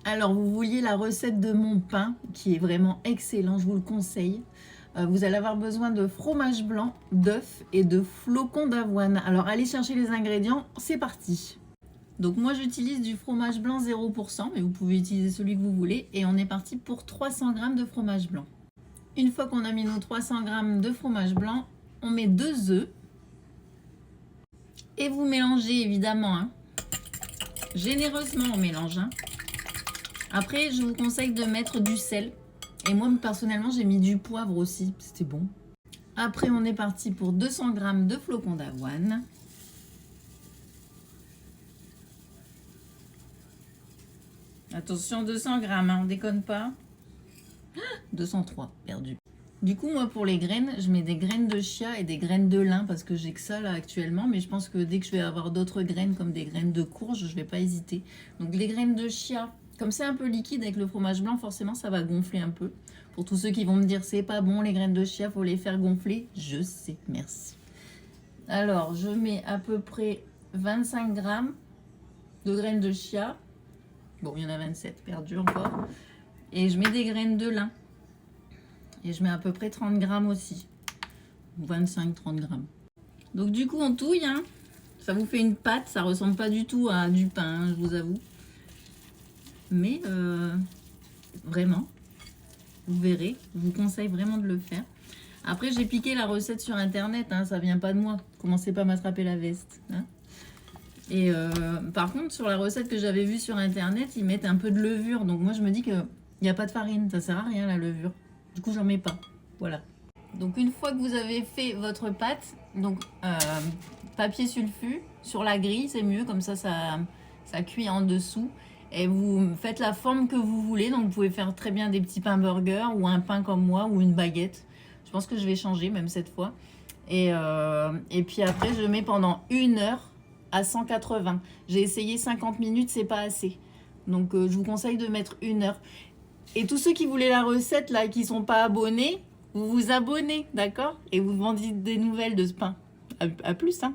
Alors, vous vouliez la recette de mon pain, qui est vraiment excellent, je vous le conseille. Vous allez avoir besoin de fromage blanc, d'œufs et de flocons d'avoine. Alors, allez chercher les ingrédients, c'est parti. Donc, moi, j'utilise du fromage blanc 0%, mais vous pouvez utiliser celui que vous voulez. Et on est parti pour 300 g de fromage blanc. Une fois qu'on a mis nos 300 g de fromage blanc, on met 2 œufs. Et vous mélangez évidemment, hein. Généreusement on mélange. Hein. Après, je vous conseille de mettre du sel. Et moi, personnellement, j'ai mis du poivre aussi. C'était bon. Après, on est parti pour 200 g de flocons d'avoine. Attention, 200 g, hein, on déconne pas. 203, perdu. Du coup, moi, pour les graines, je mets des graines de chia et des graines de lin parce que j'ai que ça là actuellement. Mais je pense que dès que je vais avoir d'autres graines comme des graines de courge, je vais pas hésiter. Donc, les graines de chia, comme c'est un peu liquide avec le fromage blanc, forcément, ça va gonfler un peu. Pour tous ceux qui vont me dire, c'est pas bon, les graines de chia, faut les faire gonfler. Je sais, merci. Alors, je mets à peu près 25 g de graines de chia. Bon, il y en a 27, perdu encore. Et je mets des graines de lin. Et je mets à peu près 30 g aussi. 25-30 g. Donc du coup, on touille. Hein. Ça vous fait une pâte. Ça ressemble pas du tout à du pain, hein, je vous avoue. Mais vraiment, vous verrez. Je vous conseille vraiment de le faire. Après, j'ai piqué la recette sur Internet. Hein, ça vient pas de moi. Commencez pas à m'attraper la veste. Hein. Et par contre, sur la recette que j'avais vue sur Internet, ils mettent un peu de levure. Donc moi, je me dis qu'il n'y a pas de farine. Ça sert à rien, la levure. Du coup, j'en mets pas. Voilà. Donc, une fois que vous avez fait votre pâte, donc papier sulfu sur la grille, c'est mieux. Comme ça cuit en dessous. Et vous faites la forme que vous voulez. Donc, vous pouvez faire très bien des petits pains burgers ou un pain comme moi ou une baguette. Je pense que je vais changer même cette fois. Et puis après, je mets pendant 1 heure à 180. J'ai essayé 50 minutes, c'est pas assez. Donc, je vous conseille de mettre 1 heure. Et tous ceux qui voulaient la recette, là, qui ne sont pas abonnés, vous vous abonnez, d'accord? Et vous vendez des nouvelles de ce pain. À plus, hein.